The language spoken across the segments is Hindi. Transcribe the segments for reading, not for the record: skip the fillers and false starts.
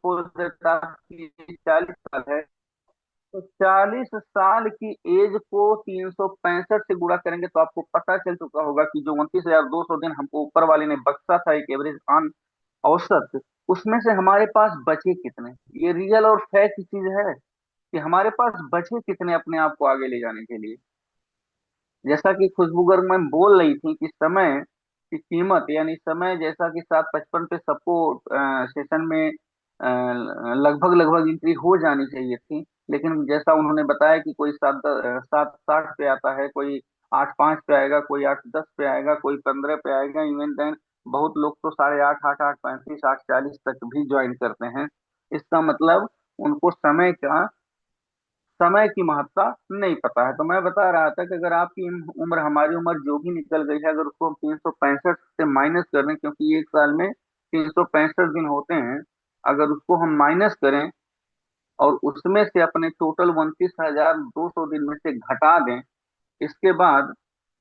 सपोज दैट आपकी 40 साल है, तो 40 साल की एज को 365 से गुणा करेंगे तो आपको पता चल चुका होगा कि जो 29,200 दिन हमको ऊपर वाले ने बख्शा था एक एवरेज ऑन औसत, उसमें से हमारे पास बचे कितने। ये रियल और फैक्ट चीज है कि हमारे पास बचे कितने अपने आप को आगे ले जाने के लिए। जैसा कि खुशबू गर्ग मैम बोल रही थी कि समय की कीमत, यानी समय जैसा कि 7:55 पे सबको सेशन में लगभग लगभग एंट्री हो जानी चाहिए थी, लेकिन जैसा उन्होंने बताया कि कोई 7:60 पे आता है, कोई 8:05 पे आएगा, कोई 8:10 पे आएगा, कोई 15 पे आएगा, इवन देन बहुत लोग तो 8:30, 8:35, 8:40 तक भी ज्वाइन करते हैं। इसका मतलब उनको समय की महत्ता नहीं पता है। तो मैं बता रहा था कि अगर आपकी उम्र, हमारी उम्र जो भी निकल गई है, अगर उसको हम 365 से माइनस कर दें, क्योंकि एक साल में 365 दिन होते हैं, अगर उसको हम माइनस करें और उसमें से अपने टोटल 29,200 दिन में से घटा दें, इसके बाद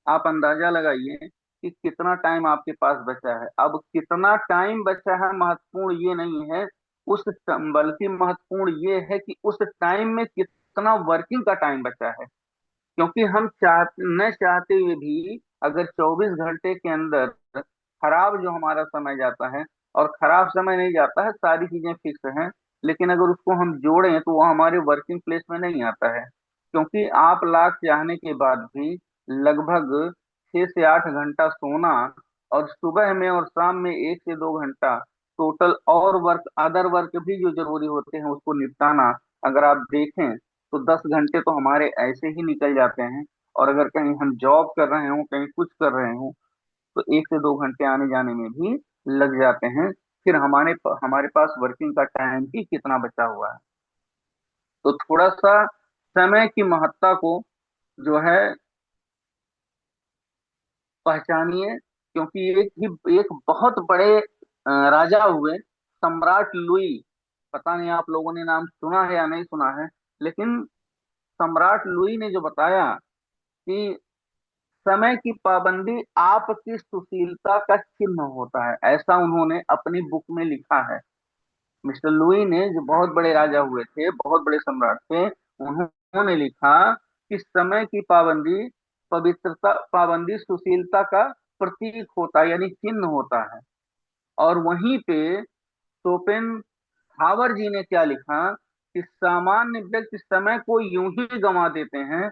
आप अंदाजा लगाइए कि कितना टाइम आपके पास बचा है। अब कितना टाइम बचा है महत्वपूर्ण ये नहीं है, बल्कि महत्वपूर्ण ये है कि उस टाइम में कितना वर्किंग का टाइम बचा है। क्योंकि हम न चाहते हुए भी अगर 24 घंटे के अंदर खराब जो हमारा समय जाता है, और खराब समय नहीं जाता है, सारी चीजें फिक्स हैं, लेकिन अगर उसको हम जोड़ें तो वो हमारे वर्किंग प्लेस में नहीं आता है। क्योंकि आप लाख चाहने के बाद भी लगभग 6 से 8 घंटा सोना, और सुबह में और शाम में 1 से 2 घंटा टोटल और वर्क, अदर वर्क भी जो जरूरी होते हैं उसको निपटाना, अगर आप देखें तो 10 घंटे तो हमारे ऐसे ही निकल जाते हैं। और अगर कहीं हम जॉब कर रहे हो, कहीं कुछ कर रहे हो, तो 1 से 2 घंटे आने जाने में भी लग जाते हैं। फिर हमारे पास वर्किंग का टाइम भी कितना बचा हुआ है। तो थोड़ा सा समय की महत्ता को जो है पहचानिए। क्योंकि एक बहुत बड़े राजा हुए, सम्राट लुई, पता नहीं आप लोगों ने नाम सुना है या नहीं सुना है, लेकिन सम्राट लुई ने जो बताया कि समय की पाबंदी आपकी सुशीलता का चिन्ह होता है, ऐसा उन्होंने अपनी बुक में लिखा है। मिस्टर लुई ने, जो बहुत बड़े राजा हुए थे, बहुत बड़े सम्राट थे, उन्होंने लिखा कि समय की पाबंदी सुशीलता का प्रतीक होता है, यानी चिन्ह होता है। और वहीं पे शोपेन हावर जी ने क्या लिखा कि सामान्य व्यक्ति समय को यूं ही गंवा देते हैं,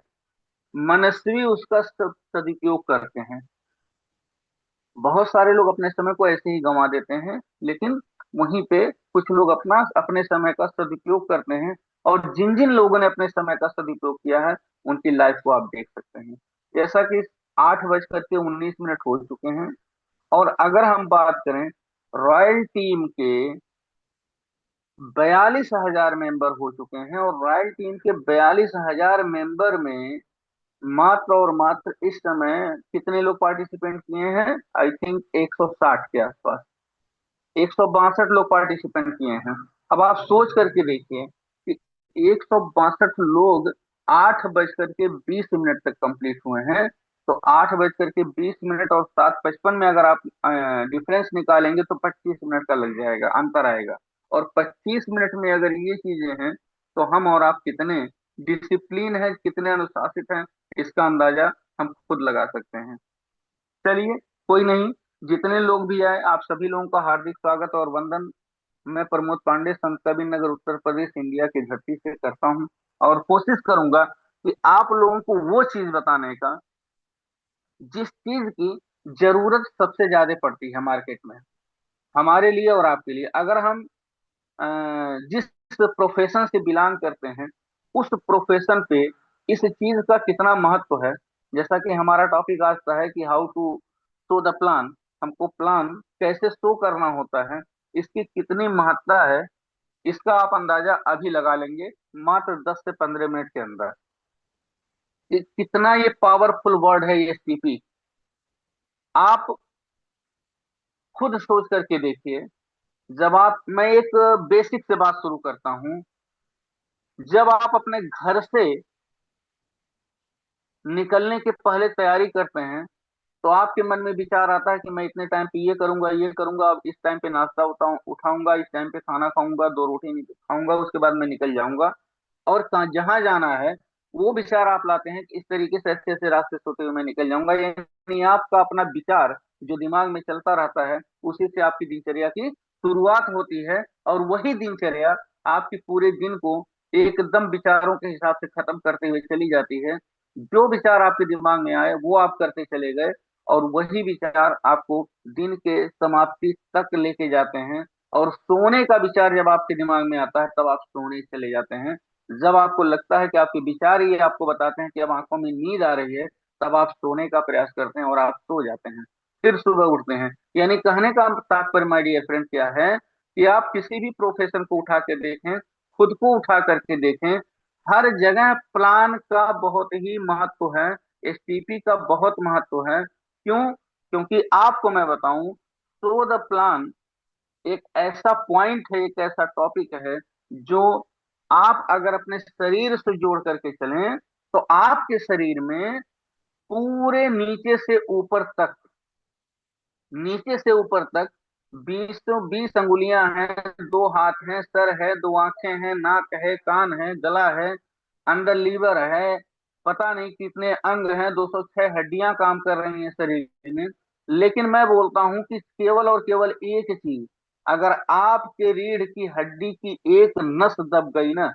मनस्वी उसका सदुपयोग करते हैं। बहुत सारे लोग अपने समय को ऐसे ही गंवा देते हैं, लेकिन वहीं पे कुछ लोग अपने समय का सदुपयोग करते हैं। और जिन जिन लोगों ने अपने समय का सदुपयोग किया है, उनकी लाइफ को आप देख सकते हैं। जैसा कि 8:19 हो चुके हैं, और अगर हम बात करें रॉयल टीम के 42,000 मेंबर हो चुके हैं, और रॉयल टीम के 42,000 मेंबर में मात्र और मात्र इस समय कितने लोग पार्टिसिपेंट किए हैं? आई थिंक 160 के आसपास, 162 लोग पार्टिसिपेंट किए हैं। अब आप सोच करके देखिए कि 162 लोग 8:20 तक कंप्लीट हुए हैं। तो 8:20 और 7:55 में अगर आप डिफरेंस निकालेंगे तो 25 मिनट का लग जाएगा, अंतर आएगा। और 25 मिनट में अगर ये चीजें हैं, तो हम और आप कितने डिसिप्लिन है, कितने अनुशासित हैं, इसका अंदाजा हम खुद लगा सकते हैं। चलिए, कोई नहीं, जितने लोग भी आए आप सभी लोगों का हार्दिक स्वागत और वंदन। मैं प्रमोद पांडे, संत कबीर नगर, उत्तर प्रदेश, इंडिया की धरती से करता हूँ। और कोशिश करूंगा कि आप लोगों को वो चीज बताने का जिस चीज की जरूरत सबसे ज्यादा पड़ती है मार्केट में, हमारे लिए और आपके लिए। अगर हम जिस प्रोफेशन से बिलोंग करते हैं, उस प्रोफेशन पे इस चीज का कितना महत्व है। जैसा कि हमारा टॉपिक आज का है कि how to show the plan, हमको प्लान कैसे शो करना होता है, इसकी कितनी महत्ता है, इसका आप अंदाजा अभी लगा लेंगे मात्र 10 से 15 मिनट के अंदर। कितना ये पावरफुल वर्ड है ये सीपी, आप खुद सोच करके देखिए। मैं एक बेसिक से बात शुरू करता हूं। जब आप अपने घर से निकलने के पहले तैयारी करते हैं, तो आपके मन में विचार आता है कि मैं इतने टाइम पे ये करूंगा, अब इस टाइम पे नाश्ता उठाऊंगा, इस टाइम पे खाना खाऊंगा, दो रोटी खाऊंगा, उसके बाद मैं निकल जाऊंगा। और जहां जाना है वो विचार आप लाते हैं कि इस तरीके से ऐसे ऐसे रास्ते से होते हुए मैं निकल जाऊंगा। यानी आपका अपना विचार जो दिमाग में चलता रहता है, उसी से आपकी दिनचर्या की शुरुआत होती है। और वही दिनचर्या आपकी पूरे दिन को एकदम विचारों के हिसाब से खत्म करते हुए चली जाती है। जो विचार आपके दिमाग में आए वो आप करते चले गए, और वही विचार आपको दिन के समाप्ति तक लेके जाते हैं। और सोने का विचार जब आपके दिमाग में आता है तब आप सोने चले जाते हैं। जब आपको लगता है कि आपके विचार ये आपको बताते हैं कि अब आंखों में नींद आ रही है, तब आप सोने का प्रयास करते हैं और आप सो जाते हैं, फिर सुबह उठते हैं। यानी कहने का तात्पर्य माय डियर फ्रेंड क्या है कि आप किसी भी प्रोफेशन को उठा के देखें, खुद को उठा करके देखें, हर जगह प्लान का बहुत ही महत्व है, एसटीपी का बहुत महत्व है। क्यों? क्योंकि आपको मैं बताऊं, सो द प्लान एक ऐसा पॉइंट है, एक ऐसा टॉपिक है जो आप अगर अपने शरीर से जोड़ करके चलें तो आपके शरीर में पूरे नीचे से ऊपर तक 20 20 अंगुलियां हैं, दो हाथ हैं, सर है, दो आंखें हैं, नाक है, कान है, गला है, अंदर लीवर है, पता नहीं कितने अंग हैं, 206 हड्डियां काम कर रही हैं शरीर में। लेकिन मैं बोलता हूं कि केवल और केवल एक चीज, अगर आपके रीढ़ की हड्डी की एक नस दब गई ना,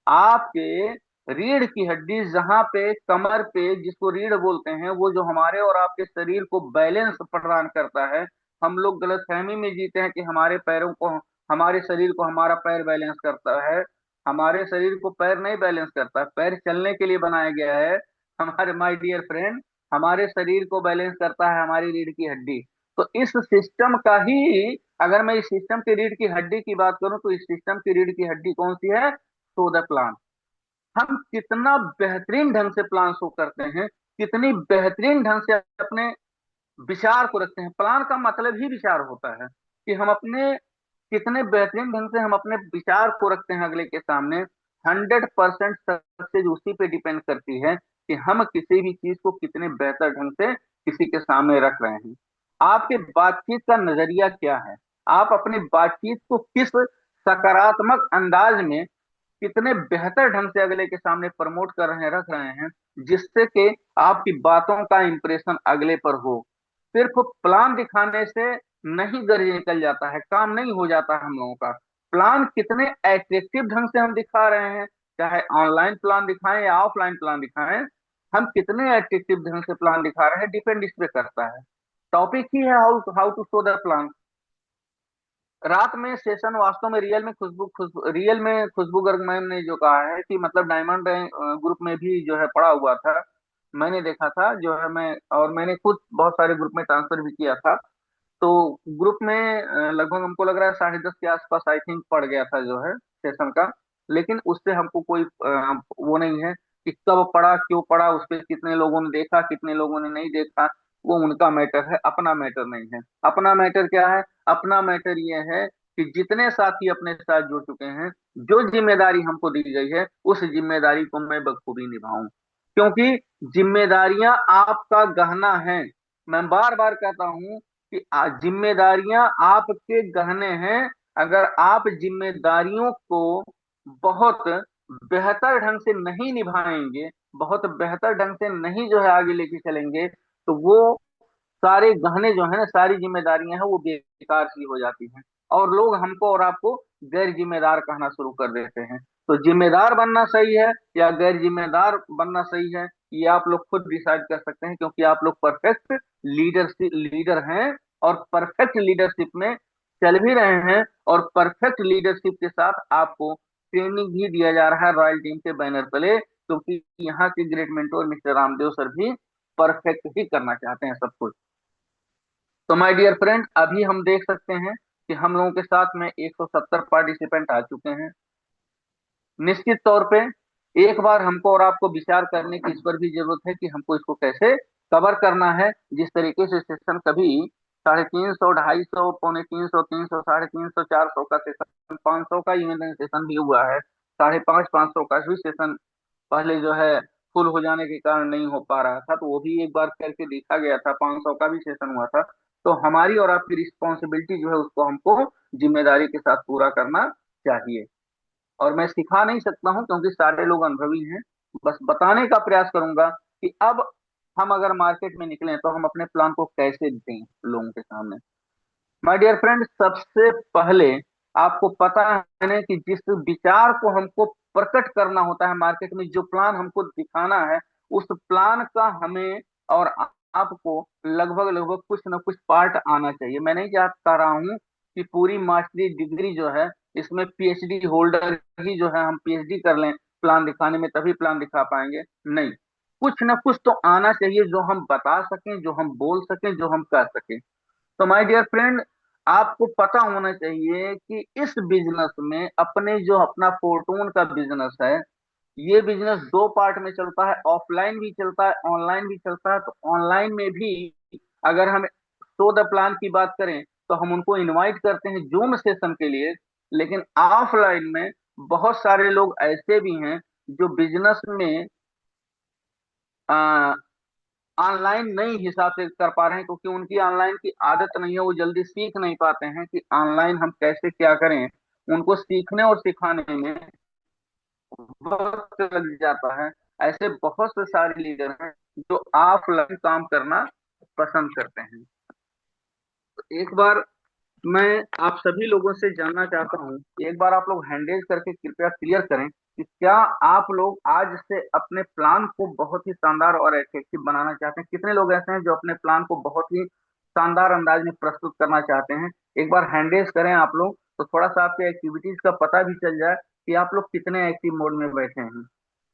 आपके रीढ़ की हड्डी जहां पे कमर पे, जिसको रीढ़ बोलते हैं, वो जो हमारे और आपके शरीर को बैलेंस प्रदान करता है। हम लोग गलतफहमी में जीते हैं कि हमारे पैरों को, हमारे शरीर को हमारा पैर बैलेंस करता है। हमारे शरीर को पैर नहीं बैलेंस करता, पैर चलने के लिए बनाया गया है। हमारे माय डियर फ्रेंड, हमारे शरीर को बैलेंस करता है हमारी रीढ़ की हड्डी। तो इस सिस्टम का ही, अगर मैं इस सिस्टम की रीढ़ की हड्डी की बात करूं, तो इस सिस्टम की रीढ़ की हड्डी कौन सी है? So the plan. हम कितना बेहतरीन ढंग से प्लान शो करते हैं, कितनी बेहतरीन ढंग से अपने विचार को रखते हैं। प्लान का मतलब ही विचार होता है कि हम अपने कितने बेहतरीन ढंग से हम अपने विचार को रखते हैं अगले के सामने। 100% सक्सेस उसी पे डिपेंड करती है कि हम किसी भी चीज को कितने बेहतर ढंग से किसी के सामने रख रहे हैं। आपके बातचीत का नजरिया क्या है? आप अपनी बातचीत को किस सकारात्मक अंदाज में कितने बेहतर ढंग से अगले के सामने प्रमोट कर रहे हैं, रख रहे हैं, जिससे कि आपकी बातों का इंप्रेशन अगले पर हो। सिर्फ प्लान दिखाने से नहीं गर्ज निकल जाता है, काम नहीं हो जाता हम लोगों का। प्लान कितने एट्रेक्टिव ढंग से हम दिखा रहे हैं, चाहे ऑनलाइन प्लान दिखाएं या ऑफलाइन प्लान दिखाएं, हम कितने एट्रेक्टिव ढंग से प्लान दिखा रहे हैं डिपेंड इस पे करता है। टॉपिक ही है how how to show the plan. रात में सेशन वास्तव में रियल में खुशबू गर्ग मैम ने जो कहा है कि मतलब डायमंड ग्रुप में भी जो है पड़ा हुआ था, मैंने देखा था जो है, मैं और मैंने खुद बहुत सारे ग्रुप में ट्रांसफर भी किया था। तो ग्रुप में लगभग हमको लग रहा है 10:30 के आसपास आई थिंक पड़ गया था जो है सेशन का। लेकिन उससे हमको कोई वो नहीं है कि कब पड़ा, क्यों पड़ा, उस पर कितने लोगों ने देखा, कितने लोगों ने नहीं देखा, वो उनका मैटर है, अपना मैटर नहीं है। अपना मैटर क्या है? अपना मैटर ये है कि जितने साथी अपने साथ जुड़ चुके हैं, जो जिम्मेदारी हमको दी गई है, उस जिम्मेदारी को मैं बखूबी निभाऊं। क्योंकि जिम्मेदारियां आपका गहना है। मैं बार बार कहता हूं कि जिम्मेदारियां आपके गहने हैं। अगर आप जिम्मेदारियों को बहुत बेहतर ढंग से नहीं निभाएंगे, बहुत बेहतर ढंग से नहीं जो है आगे लेके चलेंगे, तो वो सारे गहने जो है ना, सारी जिम्मेदारियां हैं, वो बेकार सी हो जाती हैं। और लोग हमको और आपको गैर जिम्मेदार कहना शुरू कर देते हैं। तो जिम्मेदार बनना सही है या गैर जिम्मेदार बनना सही है, ये आप लोग खुद डिसाइड कर सकते हैं, क्योंकि आप लोग परफेक्ट लीडर हैं, और परफेक्ट लीडरशिप में चल भी रहे हैं। और परफेक्ट लीडरशिप के साथ आपको ट्रेनिंग भी दिया जा रहा है रॉयल टीम के बैनर तले, क्योंकि यहाँ के great mentor mister Ramdev sir भी परफेक्ट ही करना चाहते हैं सब कुछ। तो माय डियर फ्रेंड, अभी हम देख सकते हैं कि हम लोगों के साथ में 170 पार्टिसिपेंट आ चुके हैं। निश्चित तौर पे एक बार हमको और आपको विचार करने की इस पर भी जरूरत है कि हमको इसको कैसे कवर करना है। जिस तरीके से सेशन कभी 350, 250, 350, 300, 350, 400 का सेशन, 500 का इवेंट सेशन भी हुआ है, 550, 500 का भी सेशन पहले जो है फुल हो जाने के कारण नहीं हो पा रहा था, तो वो भी एक बार करके देखा गया था, 500 का भी सेशन हुआ था। तो हमारी और आपकी रिस्पॉन्सिबिलिटी जो है उसको हमको जिम्मेदारी के साथ पूरा करना चाहिए। और मैं सिखा नहीं सकता हूँ क्योंकि सारे लोग अनुभवी हैं, बस बताने का प्रयास करूंगा कि अब हम अगर मार्केट में निकलें तो हम अपने प्लान को कैसे दें लोगों के सामने। माय डियर फ्रेंड, सबसे पहले आपको पता है ना कि जिस विचार को हमको प्रकट करना होता है मार्केट में, जो प्लान हमको दिखाना है, उस प्लान का हमें और आपको लगभग लगभग कुछ ना कुछ पार्ट आना चाहिए। मैं नहीं चाहता रहा हूं कि पूरी मास्टरी डिग्री जो है इसमें पीएचडी होल्डर ही जो है हम पीएचडी कर लें प्लान दिखाने में, तभी प्लान दिखा पाएंगे। नहीं, कुछ ना कुछ तो आना चाहिए जो हम बता सकें, जो हम बोल सकें, जो हम कर सकें। तो माय डियर फ्रेंड, आपको पता होना चाहिए कि इस बिजनेस में अपने जो अपना फोर्टून का बिजनेस है, ये बिजनेस दो पार्ट में चलता है, ऑफलाइन भी चलता है, ऑनलाइन भी चलता है। तो ऑनलाइन में भी अगर हम शो द प्लान की बात करें तो हम उनको इनवाइट करते हैं जूम सेशन के लिए। लेकिन ऑफलाइन में बहुत सारे लोग ऐसे भी हैं जो बिजनेस में ऑनलाइन नई हिसाब से कर पा रहे हैं, क्योंकि उनकी ऑनलाइन की आदत नहीं है, वो जल्दी सीख नहीं पाते हैं कि ऑनलाइन हम कैसे क्या करें। उनको सीखने और सिखाने में वक्त लग जाता है। ऐसे बहुत से सारे लीडर हैं जो ऑफलाइन काम करना पसंद करते हैं। तो एक बार मैं आप सभी लोगों से जानना चाहता हूँ, एक बार आप लोग हैंडल करके कृपया क्लियर करें कि क्या आप लोग आज से अपने प्लान को बहुत ही शानदार और एफेक्टिव बनाना चाहते हैं। कितने लोग ऐसे हैं जो अपने प्लान को बहुत ही शानदार अंदाज में प्रस्तुत करना चाहते हैं। एक बार हैंडल करें आप लोग, तो थोड़ा सा आपके एक्टिविटीज का पता भी चल जाए कि आप लोग कितने एक्टिव मोड में बैठे हैं।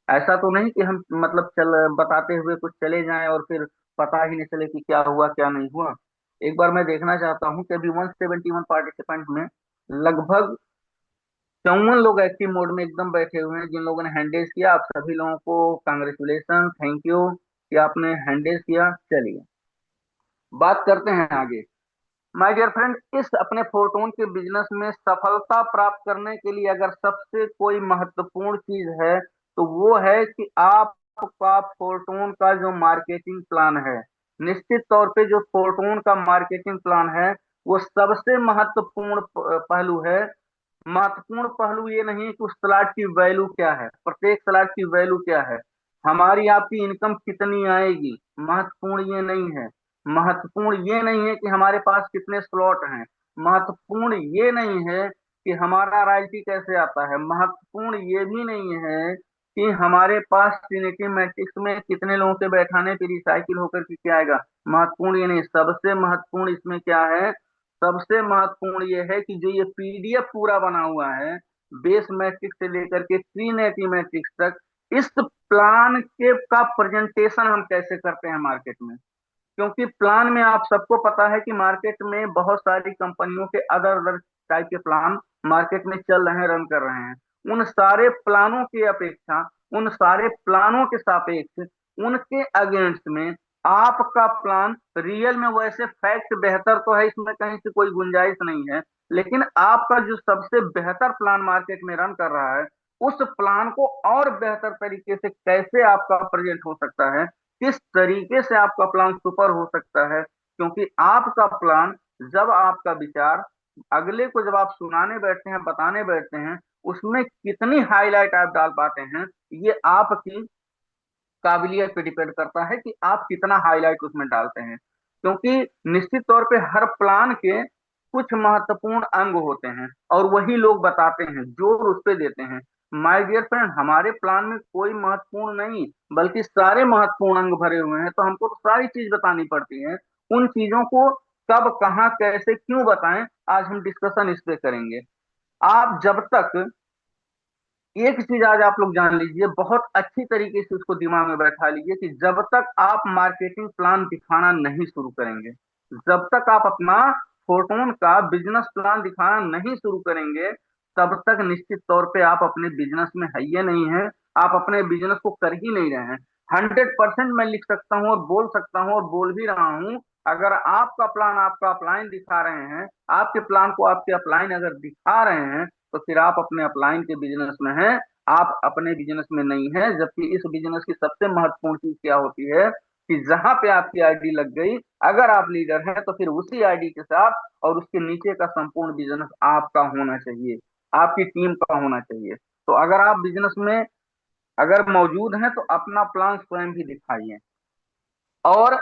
ऐसा तो नहीं कि हम मतलब चल बताते हुए कुछ चले जाएं और फिर पता ही नहीं चले कि क्या हुआ क्या नहीं हुआ। एक बार मैं देखना चाहता हूं कि अभी 171 पार्टिसिपेंट में लगभग 54 लोग एक्टिव मोड में एकदम बैठे हुए हैं। जिन लोगों ने हैंडल्स किया, आप सभी लोगों को कांग्रेचुलेशन, थैंक यू कि आपने हैंडल्स किया। चलिए बात करते हैं आगे। माय डियर फ्रेंड, इस अपने फोर्टून के बिजनेस में सफलता प्राप्त करने के लिए अगर सबसे कोई महत्वपूर्ण चीज है तो वो है कि आपका फोर्टून का जो मार्केटिंग प्लान है। निश्चित तौर पे जो फोर्टून का मार्केटिंग प्लान है वो सबसे महत्वपूर्ण पहलू है। महत्वपूर्ण पहलू ये नहीं है कि उस सलाद की वैल्यू क्या है, प्रत्येक सलाद की वैल्यू क्या है, हमारी आपकी इनकम कितनी आएगी, महत्वपूर्ण ये नहीं है। महत्वपूर्ण ये नहीं है कि हमारे पास कितने स्लॉट हैं। महत्वपूर्ण ये नहीं है कि हमारा रॉयल्टी कैसे आता है। महत्वपूर्ण ये भी नहीं है कि हमारे पास ट्रिनिटी मैट्रिक्स में कितने लोगों के बैठाने पे रिसाइकिल होकर के क्या आएगा। महत्वपूर्ण ये नहीं, सबसे महत्वपूर्ण इसमें क्या है, सबसे महत्वपूर्ण ये है कि जो ये पीडीएफ पूरा बना हुआ है, बेस मैट्रिक्स से लेकर के ट्रिनिटी मैट्रिक्स तक, इस प्लान के का प्रेजेंटेशन हम कैसे करते हैं मार्केट में। क्योंकि प्लान में आप सबको पता है कि मार्केट में बहुत सारी कंपनियों के अदर अदर टाइप के प्लान मार्केट में चल रहे हैं, रन कर रहे हैं। उन सारे प्लानों की अपेक्षा, उन सारे प्लानों के सापेक्ष, उनके अगेंस्ट में आपका प्लान रियल में वैसे फैक्ट बेहतर तो है, इसमें कहीं से कोई गुंजाइश नहीं है। लेकिन आपका जो सबसे बेहतर प्लान मार्केट में रन कर रहा है, उस प्लान को और बेहतर तरीके से कैसे आपका प्रेजेंट हो सकता है, किस तरीके से आपका प्लान सुपर हो सकता है। क्योंकि आपका प्लान, जब आपका विचार अगले को जब आप सुनाने बैठते हैं, बताने बैठते हैं, उसमें कितनी हाईलाइट आप डाल पाते हैं, ये आपकी काबिलियत पे डिपेंड करता है कि आप कितना हाईलाइट उसमें डालते हैं। क्योंकि निश्चित तौर पे हर प्लान के कुछ महत्वपूर्ण अंग होते हैं और वही लोग बताते हैं, जोर उस पे देते हैं। माय डियर फ्रेंड, हमारे प्लान में कोई महत्वपूर्ण नहीं बल्कि सारे महत्वपूर्ण अंग भरे हुए हैं, तो हमको तो सारी चीज बतानी पड़ती है। उन चीजों को कब कहाँ कैसे क्यों बताएं, आज हम डिस्कशन इस पे करेंगे। आप जब तक एक चीज आज आप लोग जान लीजिए, बहुत अच्छी तरीके से उसको दिमाग में बैठा लीजिए कि जब तक आप मार्केटिंग प्लान दिखाना नहीं शुरू करेंगे, जब तक आप अपना फोर्टून का बिजनेस प्लान दिखाना नहीं शुरू करेंगे, तब तक निश्चित तौर पे आप अपने बिजनेस में है ये नहीं है, आप अपने बिजनेस को कर ही नहीं रहे हैं। 100% मैं लिख सकता हूँ और बोल सकता हूँ और बोल भी रहा हूँ, अगर आपका प्लान आपका अपलाइन दिखा रहे हैं, आपके प्लान को आपके अपलाइन अगर दिखा रहे हैं, तो फिर आप अपने अपलाइन के बिजनेस में हैं। आप अपने बिजनेस में नहीं है, जबकि इस बिजनेस की सबसे महत्वपूर्ण चीज क्या होती है कि जहां पे आपकी आईडी लग गई, अगर आप लीडर हैं तो फिर उसी आईडी के साथ और उसके नीचे का संपूर्ण बिजनेस आपका होना चाहिए, आपकी टीम का होना चाहिए। तो अगर आप बिजनेस में अगर मौजूद हैं तो अपना प्लान स्वयं भी दिखाइए, और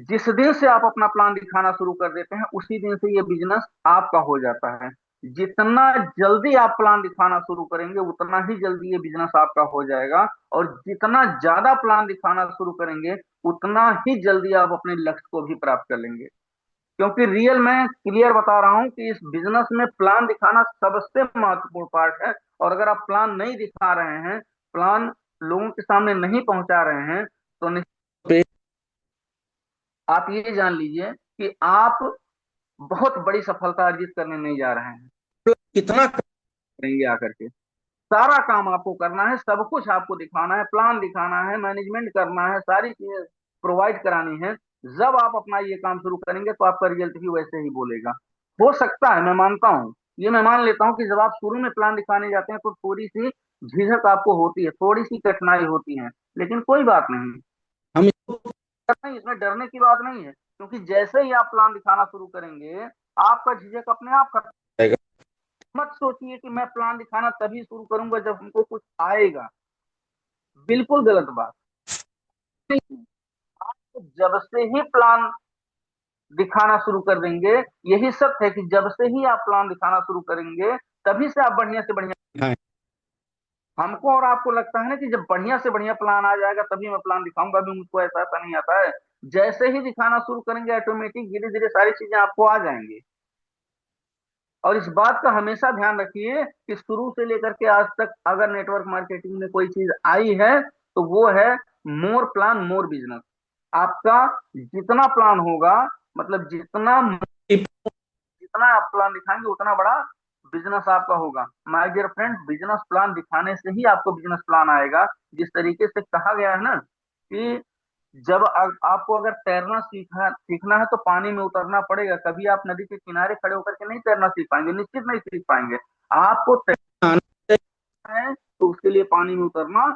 जिस दिन से आप अपना प्लान दिखाना शुरू कर देते हैं उसी दिन से ये बिजनेस आपका हो जाता है। जितना जल्दी आप प्लान दिखाना शुरू करेंगे उतना ही जल्दी ये बिजनेस आपका हो जाएगा, और जितना ज्यादा प्लान दिखाना शुरू करेंगे उतना ही जल्दी आप अपने लक्ष्य को भी प्राप्त कर लेंगे। क्योंकि रियल मैं क्लियर बता रहा हूं कि इस बिजनेस में प्लान दिखाना सबसे महत्वपूर्ण पार्ट है। और अगर आप प्लान नहीं दिखा रहे हैं, प्लान लोगों के सामने नहीं पहुंचा रहे हैं, तो निश्चित आप ये जान लीजिए कि आप बहुत बड़ी सफलता अर्जित करने नहीं जा रहे हैं। कितना करेंगे आकर के, सारा काम आपको करना है, सब कुछ आपको दिखाना है, प्लान दिखाना है, मैनेजमेंट करना है, सारी चीजें प्रोवाइड करानी है। जब आप अपना ये काम शुरू करेंगे तो आपका रिजल्ट भी वैसे ही बोलेगा। हो सकता है, मैं मानता हूँ, ये मैं मान लेता हूँ कि जब आप शुरू में प्लान दिखाने जाते हैं तो थोड़ी सी झिझक आपको होती है, थोड़ी सी कठिनाई होती है, लेकिन कोई बात नहीं, हम इसको नहीं, इसमें डरने की बात नहीं है, क्योंकि जैसे ही आप प्लान दिखाना शुरू करेंगे आपका झिझक अपने आप खत्म हो जाएगा। मत सोचिए कि मैं प्लान दिखाना तभी शुरू करूंगा जब हमको कुछ आएगा, बिल्कुल गलत बात। नहीं, तो जब से ही प्लान दिखाना शुरू कर देंगे, यही सत्य है कि जब से ही आप प्लान दिखाना शुरू करेंगे तभी से आप बढ़िया से बढ़िया दिखाएं। हमको और आपको लगता है ना कि जब बढ़िया से बढ़िया प्लान आ जाएगा तभी मैं प्लान दिखाऊंगा, अभी मुझको ऐसा ऐसा नहीं आता है। जैसे ही दिखाना शुरू करेंगे ऑटोमेटिक धीरे धीरे सारी चीजें आपको आ जाएंगी। और इस बात का हमेशा ध्यान रखिए कि शुरू से लेकर के आज तक अगर नेटवर्क मार्केटिंग में कोई चीज आई है तो वो है मोर प्लान मोर बिजनेस। आपका जितना प्लान होगा, मतलब जितना आप प्लान दिखाएंगे उतना बड़ा बिजनेस आपका होगा। My dear friend, business plan दिखाने से ही आपको बिजनेस प्लान आएगा। जिस तरीके से कहा गया है ना कि जब आपको अगर तैरना सीखना है तो पानी में उतरना पड़ेगा, कभी आप नदी के किनारे खड़े होकर के नहीं तैरना सीख पाएंगे, निश्चित नहीं सीख पाएंगे। आपको तैरना है तो उसके लिए पानी में उतरना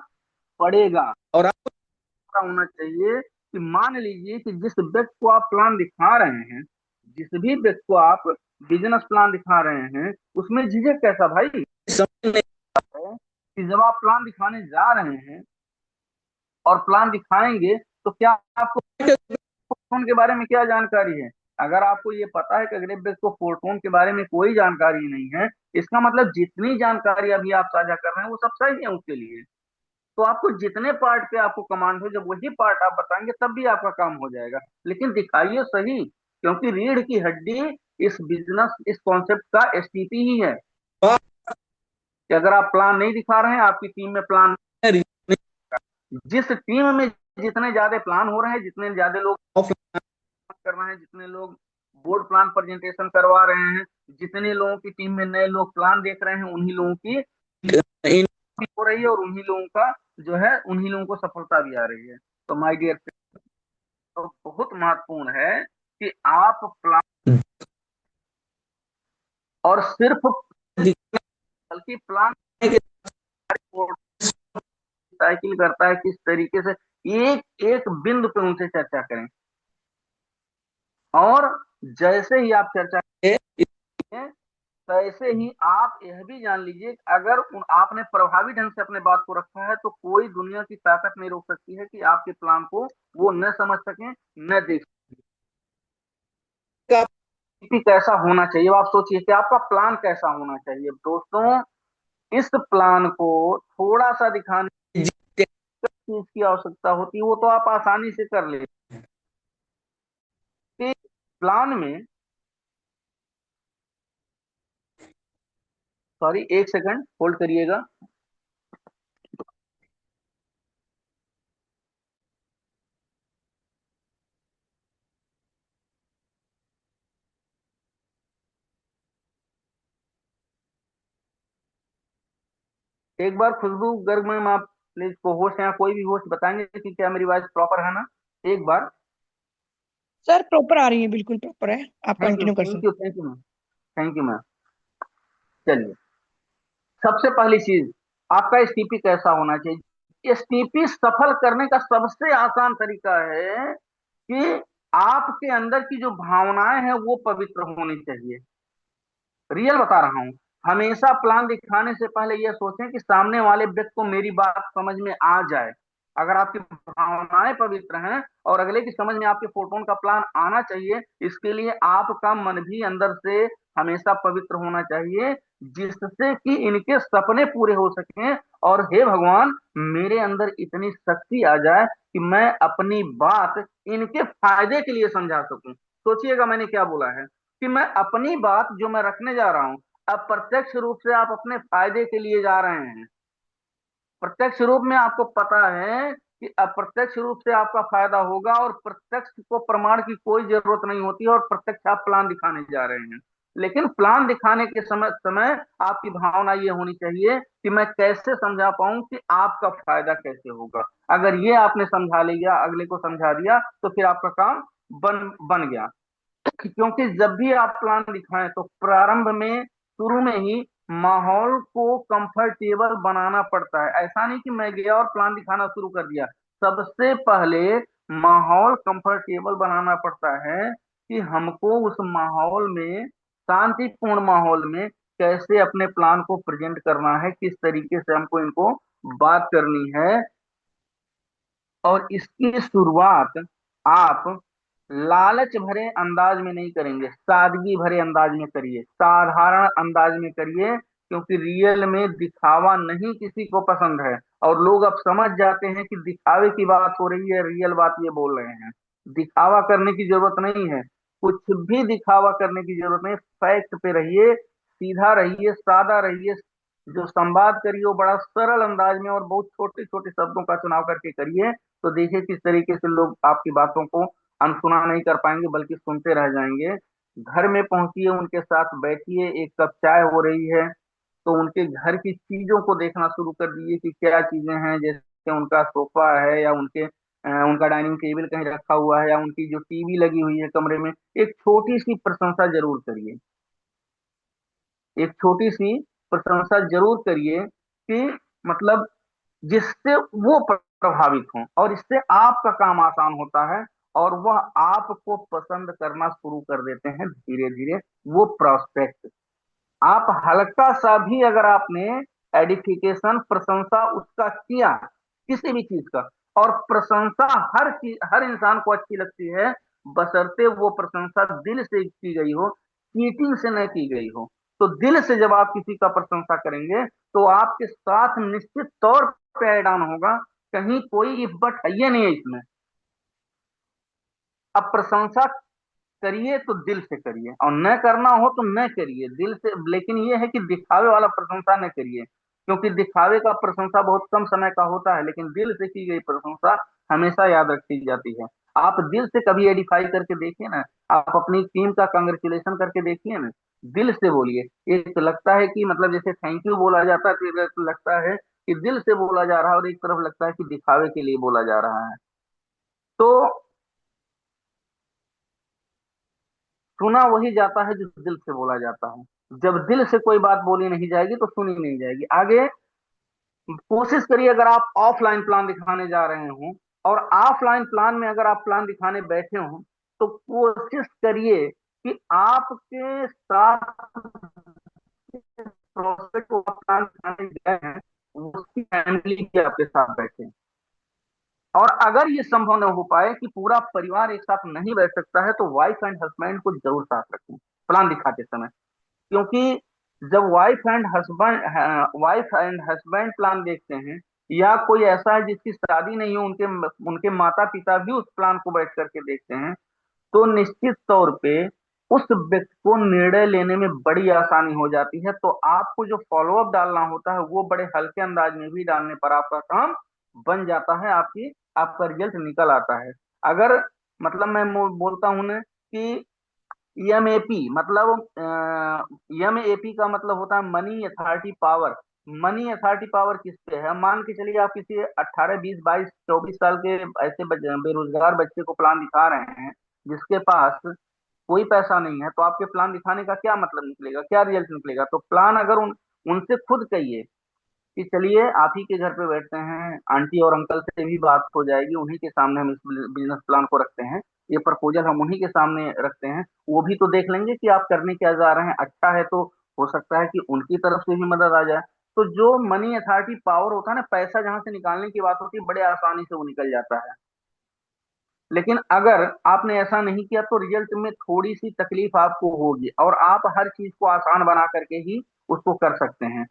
पड़ेगा। और आपको पता होना चाहिए कि मान लीजिए कि जिस व्यक्ति को आप प्लान दिखा रहे हैं, जिस भी व्यक्ति को आप बिजनेस प्लान दिखा रहे हैं, उसमें झिझक कैसा भाई, समझ नहीं आता है कि जब आप प्लान दिखाने जा रहे हैं और प्लान दिखाएंगे तो क्या आपको फोरटोन के बारे में क्या जानकारी है। अगर आपको ये पता है कि अगले व्यक्ति को फोरटोन के बारे में कोई जानकारी नहीं है, इसका मतलब जितनी जानकारी अभी आप साझा कर रहे हैं वो सब सही है उसके लिए। तो आपको जितने पार्ट पे आपको कमांड हो, जब वही पार्ट आप बताएंगे तब भी आपका काम हो जाएगा। लेकिन दिखाइए सही, क्योंकि रीढ़ की हड्डी इस बिजनेस इस कॉन्सेप्ट का एसटीपी ही है कि अगर आप प्लान नहीं दिखा रहे हैं, आपकी टीम में प्लान, जिस टीम में जितने ज्यादा प्लान हो रहे हैं, जितने ज्यादा लोग ऑफलाइन कर रहे हैं, जितने लोग बोर्ड प्लान प्रेजेंटेशन करवा रहे हैं, जितने लोगों की टीम में नए लोग प्लान देख रहे हैं, उन्हीं लोगों की हो रही है और उन्हीं लोगों का जो है उन्हीं लोगों को सफलता भी आ रही है। तो माय डियर, तो बहुत महत्वपूर्ण है कि आप प्लान, और सिर्फ बल्कि प्लान साइकिल करता है किस तरीके से, एक एक बिंदु पे उनसे चर्चा करें। और जैसे ही आप चर्चा करें तैसे ही आप यह भी जान लीजिए कि अगर आपने प्रभावी ढंग से अपने बात को रखा है तो कोई दुनिया की ताकत नहीं रोक सकती है कि आपके प्लान को वो न समझ सके, न देख सके। कैसा होना चाहिए आप सोचिए कि आपका प्लान कैसा होना चाहिए दोस्तों। इस प्लान को थोड़ा सा दिखाने जिस चीज की आवश्यकता होती है वो तो आप आसानी से कर लेते हैं। प्लान में, सॉरी एक सेकंड होल्ड करिएगा। एक बार खुशबू गर्ग मैम, आप प्लीज को होस्ट हैं, कोई भी होस्ट बताएंगे कि क्या मेरी वॉइस प्रॉपर है ना, एक बार। सर प्रॉपर आ रही है, बिल्कुल प्रॉपर है, आप थैंक यू कंटिन्यू कर थैंक सकते। You thank you ma'am, thank you ma'am. चलिए, सबसे पहली चीज आपका एसटीपी कैसा होना चाहिए? एसटीपी सफल करने का सबसे आसान तरीका है कि आपके अंदर की जो भावनाएं हैं वो पवित्र होनी चाहिए। रियल बता रहा हूं। हमेशा प्लान दिखाने से पहले यह सोचें कि सामने वाले व्यक्ति को मेरी बात समझ में आ जाए। अगर आपकी भावनाएं पवित्र हैं और अगले की समझ में आपके फोटोन का प्लान आना चाहिए, इसके लिए आपका मन भी अंदर से हमेशा पवित्र होना चाहिए, जिससे कि इनके सपने पूरे हो सकें। और हे भगवान, मेरे अंदर इतनी शक्ति आ जाए कि मैं अपनी बात इनके फायदे के लिए समझा सकूं। सोचिएगा मैंने क्या बोला है, कि मैं अपनी बात जो मैं रखने जा रहा हूं, अप्रत्यक्ष रूप से आप अपने फायदे के लिए जा रहे हैं। प्रत्यक्ष रूप में आपको पता है कि अप्रत्यक्ष रूप से आपका फायदा होगा, और प्रत्यक्ष को प्रमाण की कोई जरूरत नहीं होती है, और प्रत्यक्ष आप प्लान दिखाने जा रहे हैं। लेकिन प्लान दिखाने के समय समय आपकी भावना ये होनी चाहिए कि मैं कैसे समझा पाऊं कि आपका फायदा कैसे होगा। अगर ये आपने समझा लिया, अगले को समझा दिया, तो फिर आपका काम बन बन गया। क्योंकि जब भी आप प्लान दिखाएं तो प्रारंभ में, शुरू में ही माहौल को कंफर्टेबल बनाना पड़ता है। ऐसा नहीं कि मैं गया और प्लान दिखाना शुरू कर दिया। सबसे पहले माहौल कंफर्टेबल बनाना पड़ता है कि हमको उस माहौल में, शांतिपूर्ण माहौल में, कैसे अपने प्लान को प्रेजेंट करना है, किस तरीके से हमको इनको बात करनी है। और इसकी शुरुआत आप लालच भरे अंदाज में नहीं करेंगे, सादगी भरे अंदाज में करिए, साधारण अंदाज में करिए। क्योंकि रियल में दिखावा नहीं किसी को पसंद है, और लोग अब समझ जाते हैं कि दिखावे की बात हो रही है, रियल बात ये बोल रहे हैं। दिखावा करने की जरूरत नहीं है, कुछ भी दिखावा करने की जरूरत नहीं। फैक्ट पे रहिए, सीधा रहिए, सादा रहिए। जो संवाद करिए वो बड़ा सरल अंदाज में और बहुत छोटे छोटे शब्दों का चुनाव करके करिए। तो देखिए किस तरीके से लोग आपकी बातों को अनसुना नहीं कर पाएंगे, बल्कि सुनते रह जाएंगे। घर में पहुंचिए, उनके साथ बैठिए, एक कप चाय हो रही है तो उनके घर की चीजों को देखना शुरू कर दीजिए कि क्या चीजें हैं। जैसे उनका सोफा है, या उनका डाइनिंग टेबल कहीं रखा हुआ है, या उनकी जो टीवी लगी हुई है कमरे में, एक छोटी सी प्रशंसा जरूर करिए। एक छोटी सी प्रशंसा जरूर करिए कि मतलब जिससे वो प्रभावित हों, और इससे आपका काम आसान होता है, और वह आपको पसंद करना शुरू कर देते हैं धीरे धीरे। वो प्रोस्पेक्ट, आप हल्का सा भी अगर आपने एडिफिकेशन, प्रशंसा उसका किया, किसी भी चीज का, और प्रशंसा हर चीज, हर इंसान को अच्छी लगती है, बशर्ते वो प्रशंसा दिल से की गई हो, चीटिंग से न की गई हो। तो दिल से जब आप किसी का प्रशंसा करेंगे, तो आपके साथ निश्चित तौर पे ऐड ऑन होगा। कहीं कोई इफ बट है ये नहीं है इसमें। अब प्रशंसा करिए तो दिल से करिए, और न करना हो तो न करिए दिल से। लेकिन यह है कि दिखावे वाला प्रशंसा न करिए, क्योंकि दिखावे का प्रशंसा बहुत कम समय का होता है, लेकिन दिल से की गई प्रशंसा हमेशा याद रखी जाती है। आप दिल से कभी एडिफाई करके देखिए ना, आप अपनी टीम का कंग्रेचुलेशन करके देखिए ना, दिल से बोलिए। एक लगता है कि मतलब जैसे थैंक यू बोला जाता है, फिर लगता है कि दिल से बोला जा रहा है, और एक तरफ लगता है कि दिखावे के लिए बोला जा रहा है। तो सुना वही जाता है जो दिल से बोला जाता है। जब दिल से कोई बात बोली नहीं जाएगी तो सुनी नहीं जाएगी। आगे कोशिश करिए, अगर आप ऑफलाइन प्लान दिखाने जा रहे हो, और ऑफलाइन प्लान में अगर आप प्लान दिखाने बैठे हो, तो कोशिश करिए कि आपके साथ प्रोस्पेक्ट को आप प्लान दिखाने गए हैं, उसकी फैमिली भी आपके साथ बैठे। और अगर ये संभव न हो पाए कि पूरा परिवार एक साथ नहीं बैठ सकता है, तो वाइफ एंड हस्बैंड को जरूर साथ रखें प्लान दिखाते समय। क्योंकि जब वाइफ एंड हस्बैंड प्लान देखते हैं, या कोई ऐसा है जिसकी शादी नहीं हो, उनके उनके माता पिता भी उस प्लान को बैठ करके देखते हैं, तो निश्चित तौर पे उस व्यक्ति को निर्णय लेने में बड़ी आसानी हो जाती है। तो आपको जो फॉलोअप डालना होता है वो बड़े हल्के अंदाज में भी डालने पर आपका काम बन जाता है, आपका रिजल्ट निकल आता है। अगर मतलब मैं बोलता हूं ना कि एमएपी मतलब, एमएपी का मतलब होता है money authority power. Money authority power किस पे है? मान के चलिए आप किसी 18 20 22 24 साल के ऐसे बेरोजगार बच्चे को प्लान दिखा रहे हैं, जिसके पास कोई पैसा नहीं है, तो आपके प्लान दिखाने का क्या मतलब निकलेगा, क्या रिजल्ट निकलेगा? तो प्लान अगर उनसे खुद कहिए कि चलिए आप ही के घर पे बैठते हैं, आंटी और अंकल से भी बात हो जाएगी, उन्हीं के सामने हम इस बिजनेस प्लान को रखते हैं, ये प्रपोजल हम उन्हीं के सामने रखते हैं, वो भी तो देख लेंगे कि आप करने क्या जा रहे हैं, अच्छा है तो हो सकता है कि उनकी तरफ से भी मदद आ जाए। तो जो मनी अथॉरिटी पावर होता है ना, पैसा जहां से निकालने की बात होती है, बड़े आसानी से वो निकल जाता है। लेकिन अगर आपने ऐसा नहीं किया तो रिजल्ट में थोड़ी सी तकलीफ आपको होगी, और आप हर चीज को आसान बना करके ही उसको कर सकते हैं।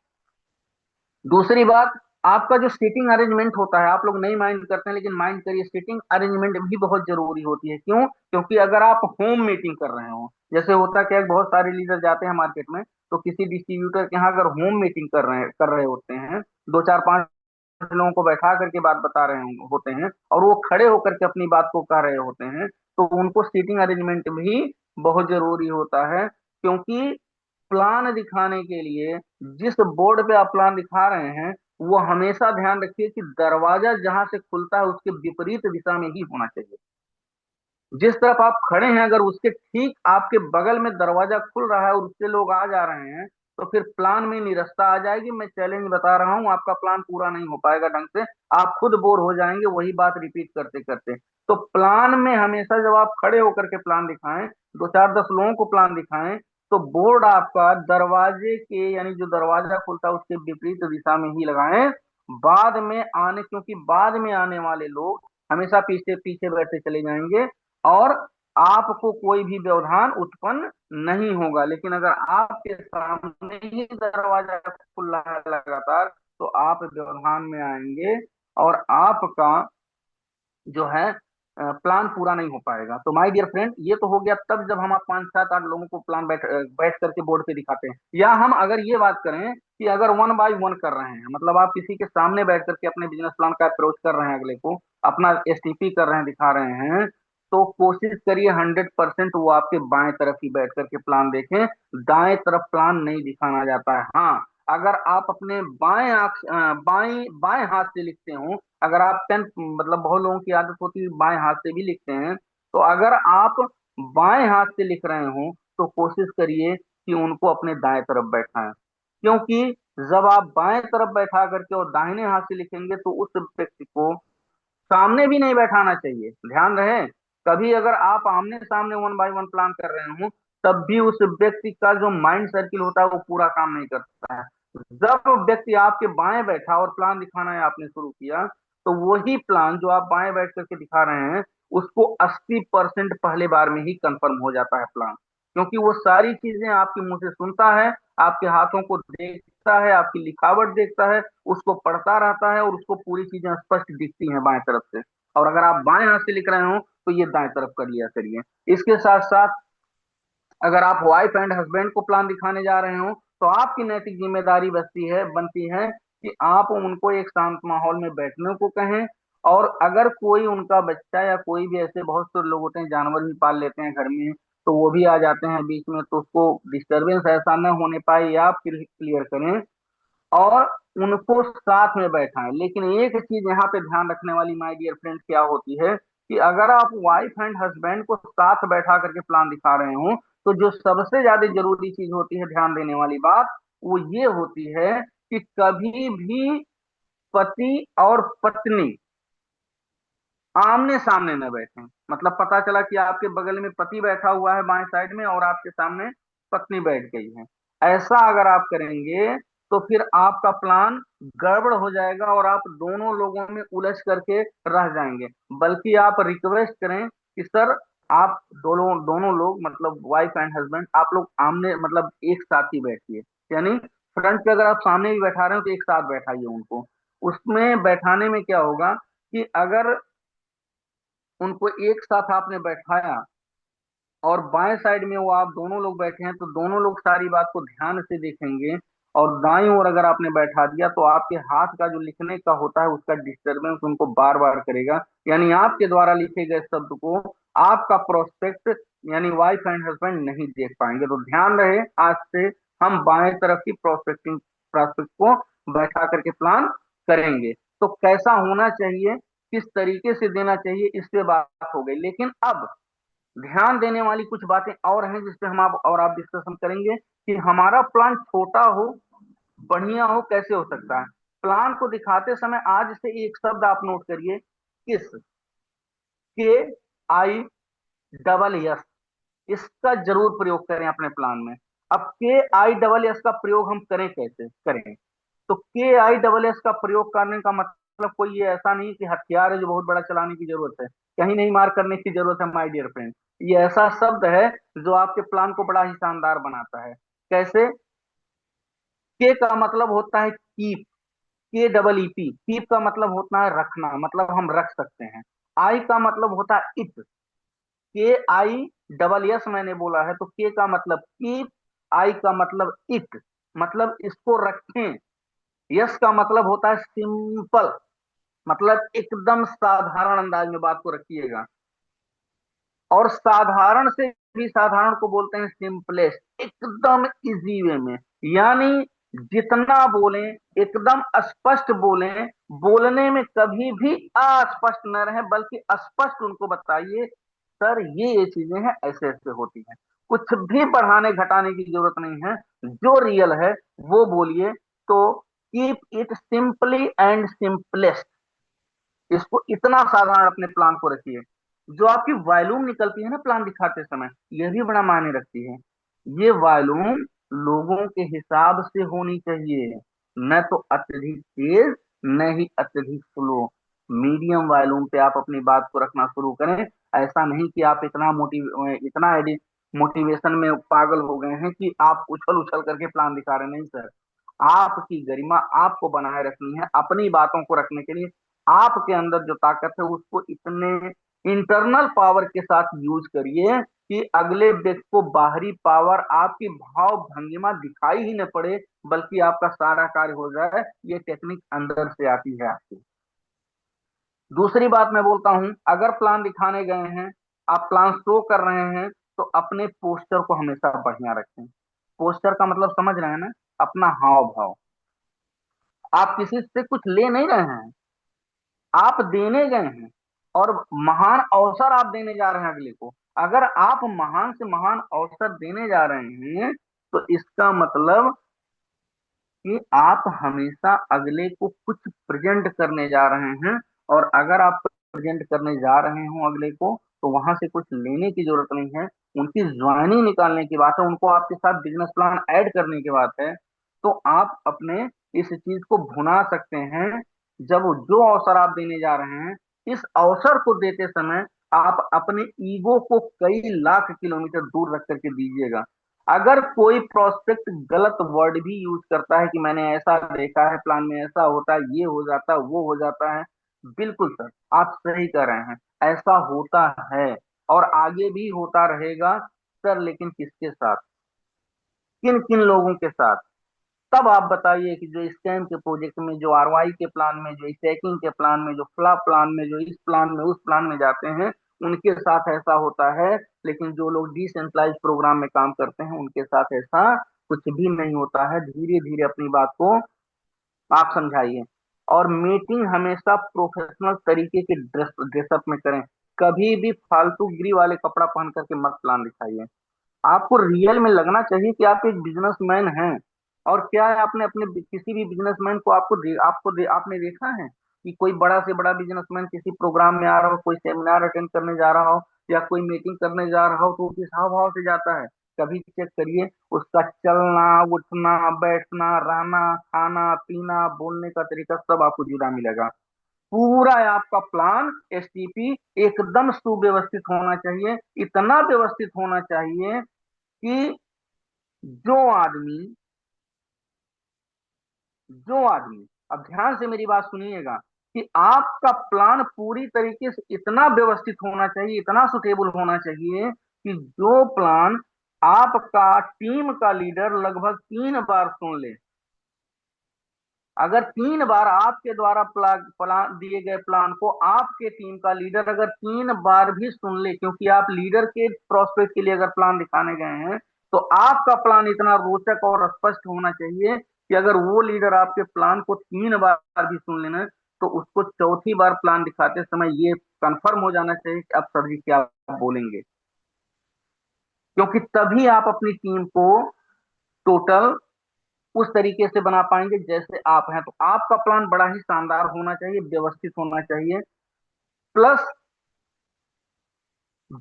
दूसरी बात, आपका जो सीटिंग अरेंजमेंट होता है, आप लोग नहीं माइंड करते हैं लेकिन माइंड करिए, सीटिंग अरेंजमेंट भी बहुत जरूरी होती है। क्यों? क्योंकि अगर आप होम मीटिंग कर रहे हो, जैसे होता क्या है, बहुत सारे लीडर जाते हैं मार्केट में, तो किसी डिस्ट्रीब्यूटर के यहाँ अगर होम मीटिंग कर रहे होते हैं, दो चार पांच लोगों को बैठा करके बात बता रहे होते हैं, और वो खड़े होकर के अपनी बात को कह रहे होते हैं, तो उनको सीटिंग अरेंजमेंट भी बहुत जरूरी होता है। क्योंकि प्लान दिखाने के लिए, जिस बोर्ड पे आप प्लान दिखा रहे हैं, वो हमेशा ध्यान रखिए कि दरवाजा जहां से खुलता है उसके विपरीत दिशा में ही होना चाहिए। जिस तरफ आप खड़े हैं, अगर उसके ठीक आपके बगल में दरवाजा खुल रहा है और उससे लोग आ जा रहे हैं, तो फिर प्लान में निरस्ता आ जाएगी। मैं चैलेंज बता रहा हूं, आपका प्लान पूरा नहीं हो पाएगा ढंग से, आप खुद बोर हो जाएंगे वही बात रिपीट करते करते। तो प्लान में हमेशा जब आप खड़े होकर के प्लान दिखाएं, दो चार दस लोगों को प्लान दिखाएं, तो बोर्ड आपका दरवाजे के, यानी जो दरवाजा खुलता है उसके विपरीत दिशा में ही लगाएं। क्योंकि बाद में आने वाले लोग हमेशा पीछे पीछे बैठे चले जाएंगे, और आपको कोई भी व्यवधान उत्पन्न नहीं होगा। लेकिन अगर आपके सामने ही दरवाजा खुल रहा है लगातार, तो आप व्यवधान में आएंगे, और आपका जो है प्लान पूरा नहीं हो पाएगा। तो माय डियर फ्रेंड, ये तो हो गया तब जब हम आप पांच सात आठ लोगों को प्लान बैठ करके बोर्ड पे दिखाते हैं। या हम अगर ये बात करें कि अगर वन बाय वन कर रहे हैं, मतलब आप किसी के सामने बैठ करके अपने बिजनेस प्लान का अप्रोच कर रहे हैं, अगले को अपना एसटीपी कर रहे हैं, दिखा रहे हैं, तो कोशिश करिए 100% वो आपके बाएं तरफ ही बैठ करके प्लान देखें। दाएं तरफ प्लान नहीं दिखाना जाता है। हाँ, अगर आप अपने बाएं बाएं हाथ से लिखते हो, अगर आप पेन, मतलब बहुत लोगों की आदत होती है बाएं हाथ से भी लिखते हैं, तो अगर आप बाएं हाथ से लिख रहे हो तो कोशिश करिए कि उनको अपने दाएं तरफ बैठाएं। क्योंकि जब आप बाएं तरफ बैठा करके और दाहिने हाथ से लिखेंगे तो उस व्यक्ति को सामने भी नहीं बैठाना चाहिए। ध्यान रहे, कभी अगर आप आमने सामने वन बाय वन प्लान कर रहे हो, तब भी उस व्यक्ति का जो माइंड सर्किल होता है वो पूरा काम नहीं करता है। जब व्यक्ति आपके बाएं बैठा और प्लान दिखाना है आपने शुरू किया, तो वही प्लान जो आप बाएं बैठ करके दिखा रहे हैं, उसको 80% पहले बार में ही कंफर्म हो जाता है प्लान। क्योंकि वो सारी चीजें आपके मुंह से सुनता है, आपके हाथों को देखता है, आपकी लिखावट देखता है, उसको पढ़ता रहता है, और उसको पूरी चीजें स्पष्ट दिखती हैं बाएं तरफ से। और अगर आप बाएं हाथ से लिख रहे हो तो ये दाएं तरफ कर लिया करिए। इसके साथ साथ अगर आप वाइफ एंड हस्बैंड को प्लान दिखाने जा रहे हो, तो आपकी नैतिक जिम्मेदारी बनती है कि आप उनको एक शांत माहौल में बैठने को कहें। और अगर कोई उनका बच्चा या कोई भी, ऐसे बहुत से लोग होते हैं जानवर भी पाल लेते हैं घर में, तो वो भी आ जाते हैं बीच में, तो उसको डिस्टरबेंस ऐसा न होने पाए, या आप क्लियर करें और उनको साथ में बैठाएं। लेकिन एक चीज यहाँ पे ध्यान रखने वाली माय डियर फ्रेंड क्या होती है, कि अगर आप वाइफ एंड हस्बैंड को साथ बैठा करके प्लान दिखा रहे हो, तो जो सबसे ज्यादा जरूरी चीज होती है, ध्यान देने वाली बात, वो ये होती है कि कभी भी पति और पत्नी आमने सामने न बैठें। मतलब पता चला कि आपके बगल में पति बैठा हुआ है बाएं साइड में, और आपके सामने पत्नी बैठ गई है। ऐसा अगर आप करेंगे तो फिर आपका प्लान गड़बड़ हो जाएगा, और आप दोनों लोगों में उलझ करके रह जाएंगे। बल्कि आप रिक्वेस्ट करें कि सर, आप दोनों दोनों लोग, मतलब वाइफ एंड हस्बैंड, आप लोग आमने, मतलब एक साथ ही बैठिए। यानी फ्रंट पे अगर आप सामने भी बैठा रहे हो तो एक साथ बैठाइए उनको। उसमें बैठाने में क्या होगा कि अगर उनको एक साथ आपने बैठाया और बाएं साइड में वो आप दोनों लोग बैठे हैं, तो दोनों लोग सारी बात को ध्यान से देखेंगे। और दाईं ओर अगर आपने बैठा दिया, तो आपके हाथ का जो लिखने का होता है उसका डिस्टरबेंस उनको बार बार करेगा। यानी आपके द्वारा लिखे गए शब्द को आपका प्रोस्पेक्ट, यानी वाइफ एंड हस्बैंड नहीं देख पाएंगे। तो ध्यान रहे, आज से हम बाएं तरफ की प्रोस्पेक्ट को बैठा करके प्लान करेंगे। तो कैसा होना चाहिए, किस तरीके से देना चाहिए, इस पे बात हो गई। लेकिन अब ध्यान देने वाली कुछ बातें और हैं जिस पे हम आप डिस्कशन करेंगे, कि हमारा प्लान छोटा हो, बढ़िया हो, कैसे हो सकता है। प्लान को दिखाते समय आज से एक शब्द आप नोट करिए, किस, के आई डबल एस, इसका जरूर प्रयोग करें अपने प्लान में। अब के आई डबल एस का प्रयोग हम करें, कैसे करें? तो के आई डबल एस का प्रयोग करने का मतलब कोई ये ऐसा नहीं कि हथियार है जो बहुत बड़ा चलाने की जरूरत है, कहीं नहीं मार करने की जरूरत है माय डियर फ्रेंड। ये ऐसा शब्द है जो आपके प्लान को बड़ा ही शानदार बनाता है। कैसे? के का मतलब होता है कीप, के डबल ई पी, कीप का मतलब होता है रखना, मतलब हम रख सकते हैं। आई का मतलब होता है इट, के आई डबल एस मैंने बोला है, तो के का मतलब कीप, आई का मतलब इट, मतलब इसको रखें। यस का मतलब होता है सिंपल, मतलब एकदम साधारण अंदाज में बात को रखिएगा। और साधारण से भी साधारण को बोलते हैं सिंपलेस्ट, एकदम इजी वे में। यानी जितना बोलें एकदम स्पष्ट बोलें, बोलने में कभी भी अस्पष्ट न रहे, बल्कि स्पष्ट उनको बताइए, सर ये चीजें हैं, ऐसे ऐसे होती हैं। कुछ भी बढ़ाने घटाने की जरूरत नहीं है, जो रियल है वो बोलिए। तो keep it simply and simplest, इसको इतना साधारण अपने प्लान को रखिए। जो आपकी वॉल्यूम निकलती है ना प्लान दिखाते समय, यह भी बड़ा मायने रखती है। ये वॉल्यूम लोगों के हिसाब से होनी चाहिए, न तो अत्यधिक तेज न ही अत्यधिक स्लो। मीडियम वॉल्यूम पे आप अपनी बात को रखना शुरू करें। ऐसा नहीं कि आप इतना मोटिवेशन में पागल हो गए हैं कि आप उछल उछल करके प्लान दिखा रहे हैं। नहीं सर, आपकी गरिमा आपको बनाए रखनी है, अपनी बातों को रखने के लिए आपके अंदर जो ताकत है उसको इतने इंटरनल पावर के साथ यूज करिए कि अगले व्यक्ति को बाहरी पावर आपकी भाव भंगिमा दिखाई ही न पड़े, बल्कि आपका सारा कार्य हो जाए। ये टेक्निक अंदर से आती है आपकी। दूसरी बात मैं बोलता हूं, अगर प्लान दिखाने गए हैं, आप प्लान शो कर रहे हैं, तो अपने पोस्टर को हमेशा बढ़िया रखें। पोस्टर का मतलब समझ रहे हैं ना? अपना हाव भाव। आप किसी से कुछ ले नहीं रहे हैं, आप देने गए हैं, और महान अवसर आप देने जा रहे हैं अगले को। अगर आप महान से महान अवसर देने जा रहे हैं, तो इसका मतलब कि आप हमेशा अगले को कुछ प्रेजेंट करने जा रहे हैं। और अगर आप प्रेजेंट करने जा रहे हो अगले को, तो वहां से कुछ लेने की जरूरत नहीं है, उनकी ज्वाइनिंग निकालने की बात है, उनको आपके साथ बिजनेस प्लान ऐड करने की बात है। तो आप अपने इस चीज को भुना सकते हैं। जब जो अवसर आप देने जा रहे हैं, इस अवसर को देते समय आप अपने ईगो को कई लाख किलोमीटर दूर रख करके दीजिएगा। अगर कोई प्रोस्पेक्ट गलत वर्ड भी यूज करता है कि मैंने ऐसा देखा है, प्लान में ऐसा होता है, ये हो जाता है, वो हो जाता है, बिल्कुल सर आप सही कह रहे हैं, ऐसा होता है और आगे भी होता रहेगा। सर लेकिन किसके साथ, किन किन लोगों के साथ? तब आप बताइए कि जो स्कैम के प्रोजेक्ट में, जो आरवाई के प्लान में, जो स्टैकिंग के प्लान में, जो फ्लॉप प्लान में, जो इस प्लान में उस प्लान में जाते हैं, उनके साथ ऐसा होता है। लेकिन जो लोग डिसेंट्रलाइज प्रोग्राम में काम करते हैं, उनके साथ ऐसा कुछ भी नहीं होता है। धीरे धीरे अपनी बात को आप समझाइए। और मीटिंग हमेशा प्रोफेशनल तरीके के ड्रेसअप में करें। कभी भी फालतू गिरी वाले कपड़ा पहन करके मत प्लान दिखाइए। आपको रियल में लगना चाहिए कि आप एक बिजनेसमैन हैं। और क्या है, आपने अपने किसी भी बिजनेसमैन को आपने देखा है कि कोई बड़ा से बड़ा बिजनेसमैन किसी प्रोग्राम में आ रहा हो, कोई सेमिनार अटेंड करने जा रहा हो, या कोई मीटिंग करने जा रहा हो, तो वो किस हाव भाव से जाता है? कभी चेक करिए उसका चलना, उठना, बैठना, रहना, खाना पीना, बोलने का तरीका, सब आपको जुड़ा मिलेगा। पूरा आपका प्लान एसटीपी एकदम सुव्यवस्थित होना चाहिए, इतना व्यवस्थित होना चाहिए कि जो आदमी जो आदमी, अब ध्यान से मेरी बात सुनिएगा, कि आपका प्लान पूरी तरीके से इतना व्यवस्थित होना चाहिए, इतना सुटेबल होना चाहिए कि जो प्लान आपका टीम का लीडर लगभग 3 बार सुन ले। अगर 3 बार आपके द्वारा प्लान दिए गए प्लान को आपके टीम का लीडर अगर 3 बार भी सुन ले, क्योंकि आप लीडर के प्रोस्पेक्ट के लिए अगर प्लान दिखाने गए हैं, तो आपका प्लान इतना रोचक और स्पष्ट होना चाहिए कि अगर वो लीडर आपके प्लान को 3 बार भी सुन लेना, तो उसको चौथी बार प्लान दिखाते समय ये कंफर्म हो जाना चाहिए कि अब सर जी क्या बोलेंगे। क्योंकि तभी आप अपनी टीम को टोटल उस तरीके से बना पाएंगे जैसे आप हैं। तो आपका प्लान बड़ा ही शानदार होना चाहिए, व्यवस्थित होना चाहिए। प्लस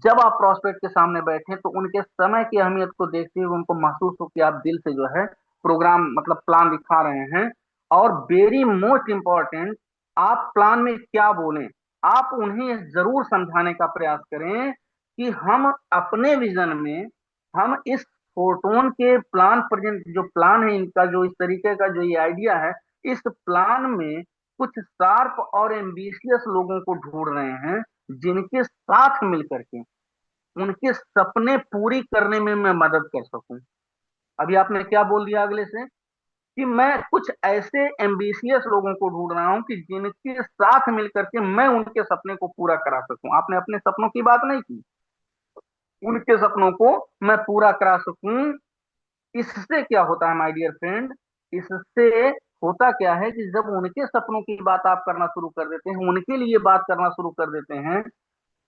जब आप प्रोस्पेक्ट के सामने बैठे तो उनके समय की अहमियत को देखते हुए उनको महसूस हो कि आप दिल से जो है प्रोग्राम मतलब प्लान दिखा रहे हैं। और वेरी मोस्ट इंपॉर्टेंट, आप प्लान में क्या बोलें, आप उन्हें जरूर समझाने का प्रयास करें कि हम अपने विजन में, हम इस फोटोन के प्लान प्रेजेंट जो प्लान है इनका, जो इस तरीके का जो ये आइडिया है, इस प्लान में कुछ शार्प और एम्बिशियस लोगों को ढूंढ रहे हैं जिनके साथ मिलकर के उनके सपने पूरी करने में मैं मदद कर सकूं। अभी आपने क्या बोल दिया अगले से, कि मैं कुछ ऐसे एम्बिशियस लोगों को ढूंढ रहा हूं कि जिनके साथ मिलकर के मैं उनके सपने को पूरा करा सकूं। आपने अपने सपनों की बात नहीं की, उनके सपनों को मैं पूरा करा सकूं। इससे क्या होता है माय डियर फ्रेंड, इससे होता क्या है कि जब उनके सपनों की बात आप करना शुरू कर देते हैं, उनके लिए बात करना शुरू कर देते हैं,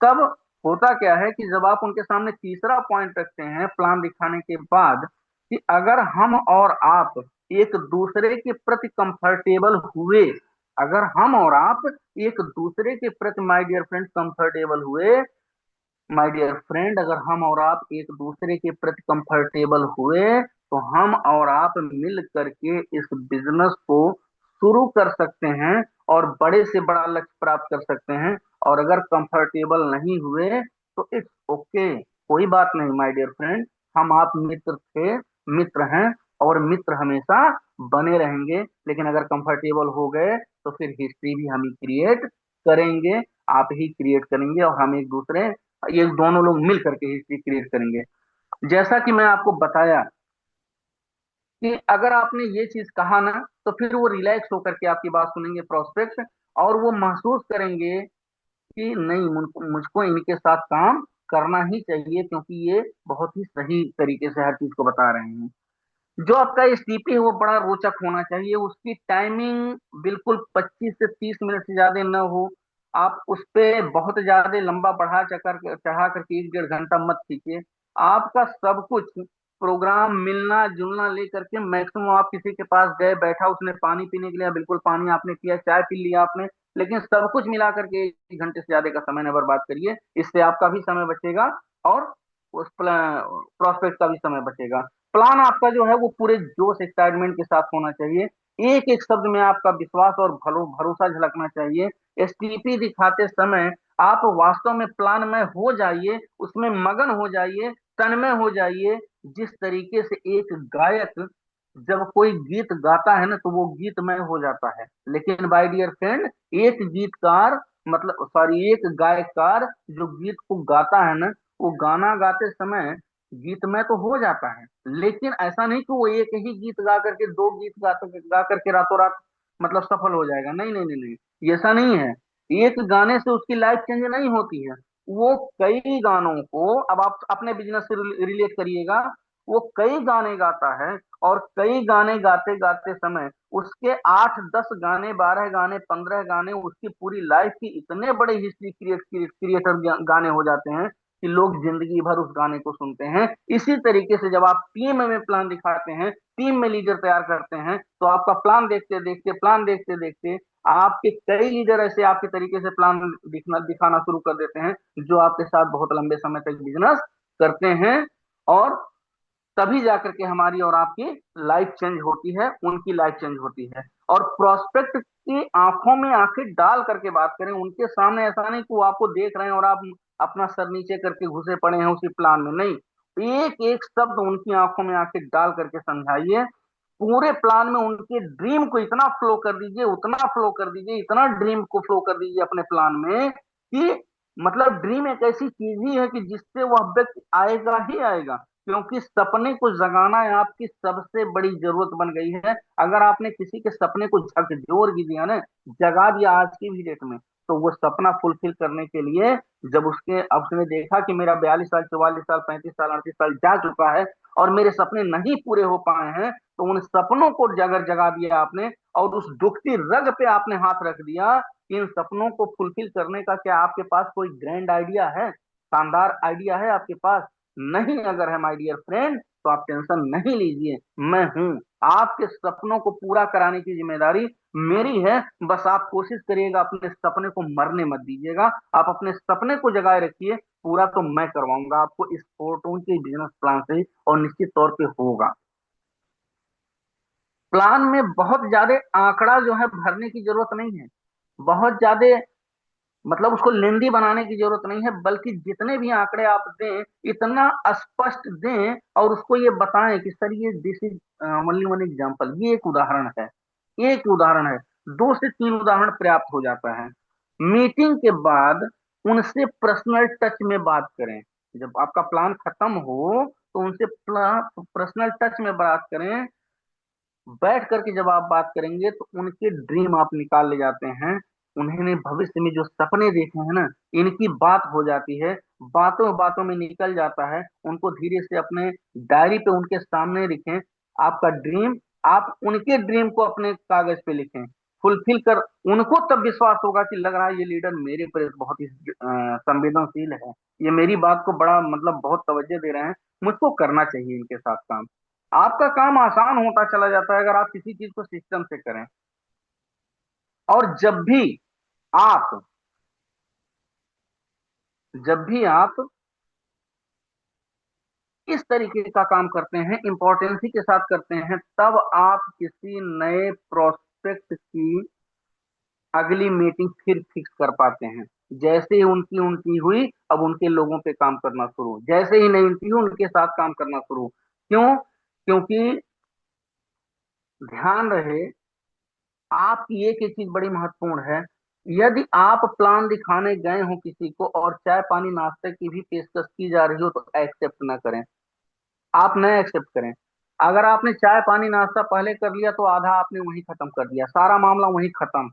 तब होता क्या है कि जब आप उनके सामने तीसरा पॉइंट रखते हैं प्लान दिखाने के बाद, कि अगर हम और आप एक दूसरे के प्रति कंफर्टेबल हुए, अगर हम और आप एक दूसरे के प्रति माय डियर फ्रेंड कंफर्टेबल हुए, माय डियर फ्रेंड अगर हम और आप एक दूसरे के प्रति कंफर्टेबल हुए, तो हम और आप मिल करके इस बिजनेस को शुरू कर सकते हैं और बड़े से बड़ा लक्ष्य प्राप्त कर सकते हैं। और अगर कंफर्टेबल नहीं हुए तो इट्स ओके, कोई बात नहीं माय डियर फ्रेंड, हम आप मित्र थे, मित्र हैं, और मित्र हमेशा बने रहेंगे। लेकिन अगर कंफर्टेबल हो गए तो फिर हिस्ट्री भी हम ही क्रिएट करेंगे, आप ही क्रिएट करेंगे, और हम एक दूसरे, ये दोनों लोग मिल करके हिस्ट्री क्रिएट करेंगे। जैसा कि मैं आपको बताया कि अगर आपने ये चीज कहा ना, तो फिर वो रिलैक्स होकर के आपकी बात सुनेंगे प्रोस्पेक्ट, और वो महसूस करेंगे कि नहीं, मुझको इनके साथ काम करना ही चाहिए, क्योंकि ये बहुत ही सही तरीके से हर चीज को बता रहे हैं। जो आपका एसटीपी है वो बड़ा रोचक होना चाहिए, उसकी टाइमिंग बिल्कुल 25 से 30 मिनट से ज्यादा न हो। आप उस पे बहुत ज्यादा लंबा बढ़ा चढ़ा चढ़ा करके 1 1.5 घंटा मत खींचिए। आपका सब कुछ प्रोग्राम मिलना जुलना लेकर के, मैक्सिमम आप किसी के पास गए, बैठा, उसने पानी पीने के लिए, बिल्कुल पानी आपने पिया, चाय पी लिया आपने, लेकिन सब कुछ मिला करके 1 घंटे से ज्यादा का समय न बर्बाद करिए। इससे आपका भी समय बचेगा और उस प्रोस्पेक्ट का भी समय बचेगा। प्लान आपका जो है वो पूरे जोश एक्साइटमेंट के साथ होना चाहिए। एक एक शब्द में आपका विश्वास और भरोसा झलकना चाहिए। एसटीपी दिखाते समय आप वास्तव में प्लान में हो जाइए, उसमें मगन हो जाइए, तन्मय हो जाइए। जिस तरीके से एक गायक जब कोई गीत गाता है ना, तो वो गीतमय हो जाता है। लेकिन बाय डियर फ्रेंड, एक गीतकार, मतलब सॉरी, एक गायककार जो गीत को गाता है ना, वो गाना गाते समय गीतमय तो हो जाता है, लेकिन ऐसा नहीं कि वो एक ही गीत गा करके, दो गीत गा करके रातों रात मतलब सफल हो जाएगा। नहीं नहीं नहीं नहीं, ये ऐसा नहीं है। एक गाने से उसकी लाइफ चेंज नहीं होती है। वो कई गानों को, अब आप अपने बिजनेस से रिलेट करिएगा, वो कई गाने गाता है, और कई गाने गाते गाते समय उसके 8 10 गाने, 12 गाने, 15 गाने, उसकी पूरी लाइफ की इतने बड़े हिस्ट्री क्रिएटर गाने हो जाते हैं कि लोग जिंदगी भर उस गाने को सुनते हैं। इसी तरीके से जब आप टीम में प्लान दिखाते हैं, टीम में लीडर तैयार करते हैं, तो आपका प्लान देखते देखते आपके कई लीडर ऐसे आपके तरीके से प्लान दिखाना शुरू कर देते हैं, जो आपके साथ बहुत लंबे समय तक बिजनेस करते हैं। और तभी जाकर के हमारी और आपकी लाइफ चेंज होती है, उनकी लाइफ चेंज होती है। और प्रोस्पेक्ट की आंखों में आंखें डाल करके बात करें, उनके सामने, ऐसा नहीं कि वो आपको देख रहे हैं और आप अपना सर नीचे करके घुसे पड़े हैं उसी प्लान में, नहीं, एक एक शब्द उनकी आंखों में आंखें डाल करके समझाइए। पूरे प्लान में उनके ड्रीम को इतना फ्लो कर दीजिए, उतना फ्लो कर दीजिए, इतना ड्रीम को फ्लो कर दीजिए अपने प्लान में, कि मतलब ड्रीम एक ऐसी चीज ही है कि जिससे वह व्यक्ति आएगा ही आएगा। क्योंकि सपने को जगाना है आपकी सबसे बड़ी जरूरत बन गई है। अगर आपने किसी के सपने को झकझोर भी दिया ना, जगा दिया आज की भी डेट में, तो वो सपना फुलफिल करने के लिए, जब अब उसने देखा कि मेरा 42 साल, 44 साल, 35 साल, 38 साल जा चुका है और मेरे सपने नहीं पूरे हो पाए हैं, तो उन सपनों को जगर जगा दिया आपने, और उस दुखती रग पे आपने हाथ रख दिया कि इन सपनों को फुलफिल करने का क्या आपके पास कोई ग्रैंड आइडिया है, शानदार आइडिया है आपके पास? नहीं। अगर है माय डियर फ्रेंड, तो आप टेंशन नहीं लीजिए, मैं हूं। आपके सपनों को पूरा कराने की जिम्मेदारी मेरी है। बस आप कोशिश करिएगा, अपने सपने को मरने मत दीजिएगा, आप अपने सपने को जगाए रखिए। पूरा तो मैं करवाऊंगा आपको इस फोटो के बिजनेस प्लान से ही, और निश्चित तौर पे होगा। प्लान में बहुत ज्यादा आंकड़ा जो है भरने की जरूरत नहीं है, बहुत ज्यादा मतलब उसको लेंदी बनाने की जरूरत नहीं है, बल्कि जितने भी आंकड़े आप दें इतना स्पष्ट दें, और उसको ये बताएं कि सर ये this is only one example, ये एक उदाहरण है, एक उदाहरण है। 2 से 3 उदाहरण पर्याप्त हो जाता है। मीटिंग के बाद उनसे पर्सनल टच में बात करें। जब आपका प्लान खत्म हो तो उनसे पर्सनल टच में बात करें। बैठ करके जब आप बात करेंगे तो उनके ड्रीम आप निकाल ले जाते हैं। उन्होंने भविष्य में जो सपने देखे हैं ना, इनकी बात हो जाती है, बातों बातों में निकल जाता है। उनको धीरे से अपने डायरी पे उनके सामने लिखें, आपका ड्रीम, आप उनके ड्रीम को अपने कागज पे लिखें, फुलफिल कर। उनको तब विश्वास होगा कि लग रहा है ये लीडर मेरे पर बहुत ही संवेदनशील है, ये मेरी बात को बड़ा मतलब बहुत तवज्जो दे रहे हैं, मुझको करना चाहिए इनके साथ काम। आपका काम आसान होता चला जाता है अगर आप किसी चीज को सिस्टम से करें। और आप जब भी आप इस तरीके का काम करते हैं, इंपॉर्टेंसी के साथ करते हैं, तब आप किसी नए प्रोस्पेक्ट की अगली मीटिंग फिर फिक्स कर पाते हैं। जैसे ही उनकी उनकी हुई, अब उनके लोगों पे काम करना शुरू, जैसे ही नहीं उनकी हुई उनके साथ काम करना शुरू। क्यों? क्योंकि ध्यान रहे, आपकी एक एक चीज बड़ी महत्वपूर्ण है। यदि आप प्लान दिखाने गए हो किसी को और चाय पानी नाश्ते की भी पेशकश की जा रही हो तो एक्सेप्ट ना करें, आप न एक्सेप्ट करें। अगर आपने चाय पानी नाश्ता पहले कर लिया तो आधा आपने वहीं खत्म कर दिया, सारा मामला वहीं खत्म।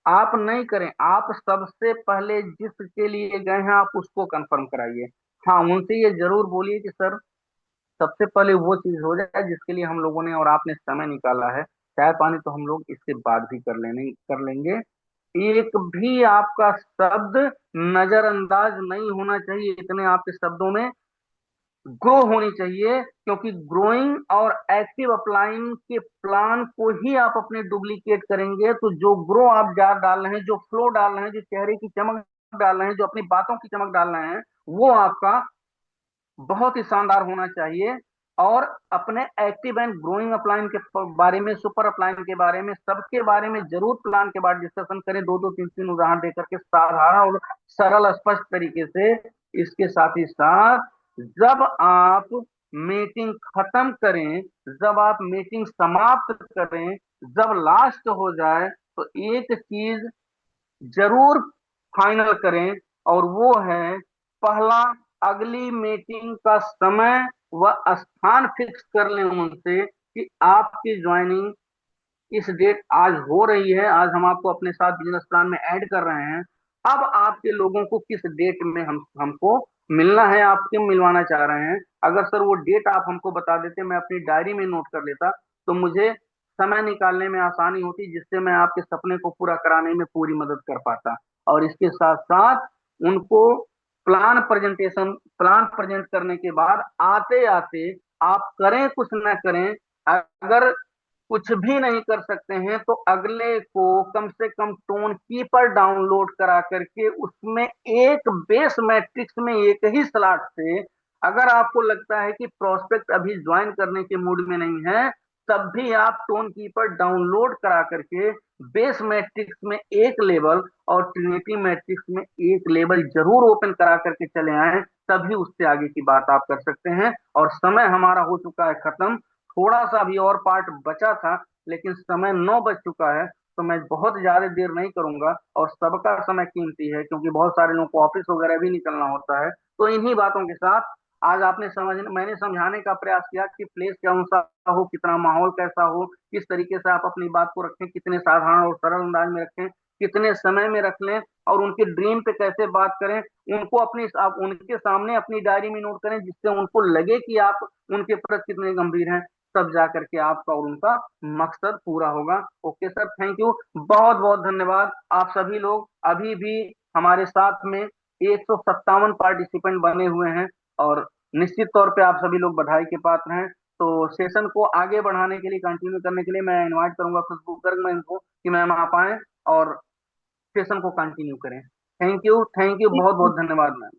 आप नहीं करें, आप सबसे पहले जिसके लिए गए हैं आप उसको कंफर्म कराइए। हाँ, उनसे ये जरूर बोलिए कि सर सबसे पहले वो चीज हो जाए जिसके लिए हम लोगों ने और आपने समय निकाला है। चाय पानी तो हम लोग इसके बाद भी कर लेंगे। एक भी आपका शब्द नजरअंदाज नहीं होना चाहिए, इतने आपके शब्दों में ग्रो होनी चाहिए। क्योंकि ग्रोइंग और एक्टिव अपलाइंग के प्लान को ही आप अपने डुप्लीकेट करेंगे, तो जो ग्रो आप जार डाल रहे हैं, जो फ्लो डाल रहे हैं, जो चेहरे की चमक डाल रहे हैं, जो अपनी बातों की चमक डाल रहे हैं, वो आपका बहुत ही शानदार होना चाहिए। और अपने एक्टिव एंड ग्रोइंग अपलाइन के बारे में, सुपर अपलाइन के बारे में, सबके बारे में जरूर प्लान के बाद डिस्कशन करें, 2 2 3 3 उदाहरण देकर के साधारण और सरल स्पष्ट तरीके से। इसके साथ ही साथ जब आप मीटिंग खत्म करें, जब आप मीटिंग समाप्त करें, जब लास्ट हो जाए, तो एक चीज जरूर फाइनल करें, और वो है, पहला, अगली मीटिंग का समय व स्थान फिक्स कर लें उनसे कि आपकी ज्वाइनिंग इस डेट आज हो रही है, आज हम आपको अपने साथ बिजनेस प्लान में ऐड कर रहे हैं। अब आपके लोगों को किस डेट में हमको मिलना है, आप क्यों मिलवाना चाह रहे हैं। अगर सर वो डेट आप हमको बता देते, मैं अपनी डायरी में नोट कर लेता, तो मुझे समय निकालने में आसानी होती, जिससे मैं आपके सपने को पूरा कराने में पूरी मदद कर पाता। और इसके साथ साथ उनको प्लान प्रेजेंट करने के बाद आते आते आप करें कुछ न करें, अगर कुछ भी नहीं कर सकते हैं तो अगले को कम से कम टोन कीपर डाउनलोड करा करके उसमें एक बेस मैट्रिक्स में एक ही स्लॉट से, अगर आपको लगता है कि प्रोस्पेक्ट अभी ज्वाइन करने के मूड में नहीं है, तब भी आप टोन कीपर डाउनलोड करा करके बेस मैट्रिक्स में एक लेवल और ट्रिनिटी मैट्रिक्स में एक लेवल जरूर ओपन करा करके चले आए, तभी उससे आगे की बात आप कर सकते हैं। और समय हमारा हो चुका है खत्म, थोड़ा सा भी और पार्ट बचा था, लेकिन समय 9 बज चुका है, तो मैं बहुत ज्यादा देर नहीं करूंगा। और सबका समय कीमती है, क्योंकि बहुत सारे लोगों को ऑफिस वगैरह भी निकलना होता है। तो इन्हीं बातों के साथ आज मैंने समझाने का प्रयास किया कि प्लेस कौन सा हो, कितना माहौल कैसा हो, किस तरीके से आप अपनी बात को रखें, कितने साधारण और सरल अंदाज में रखें, कितने समय में रख लें, और उनके ड्रीम पे कैसे बात करें, उनको आप उनके सामने अपनी डायरी में नोट करें, जिससे उनको लगे कि आप उनके प्रति कितने गंभीर हैं। तब जा करके आपका और उनका मकसद पूरा होगा। ओके सर, थैंक यू, बहुत बहुत धन्यवाद। आप सभी लोग अभी भी हमारे साथ में 157 पार्टिसिपेंट बने हुए हैं, और निश्चित तौर पे आप सभी लोग बधाई के पात्र हैं। तो सेशन को आगे बढ़ाने के लिए, कंटिन्यू करने के लिए मैं इनवाइट करूंगा खुशबू गर्ग मैम को कि मैम आप आए और सेशन को कंटिन्यू करें। थैंक यू, थैंक यू, बहुत बहुत धन्यवाद मैम।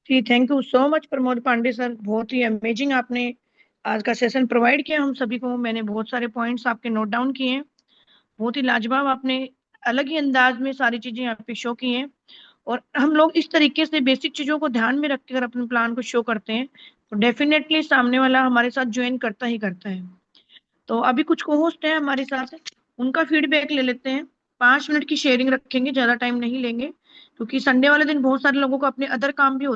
जी, thank you so much Pramod Pandey sir, बहुत ही अमेजिंग आपने आज का सेशन प्रोवाइड किया हम सभी को। मैंने बहुत सारे पॉइंट्स आपके नोट डाउन किए हैं। बहुत ही लाजवाब आपने अलग ही अंदाज में सारी चीजें यहाँ पे शो की हैं। और हम लोग इस तरीके से बेसिक चीजों को ध्यान में रखकर अपने प्लान को शो करते हैं तो डेफिनेटली सामने वाला हमारे साथ ज्वाइन करता ही करता है। तो अभी कुछ को होस्ट है हमारे साथ, उनका फीडबैक ले लेते हैं। 5 मिनट की शेयरिंग रखेंगे, ज्यादा टाइम नहीं लेंगे, क्योंकि संडे वाले दिन बहुत सारे लोगों को अपने अदर काम भी होते हैं।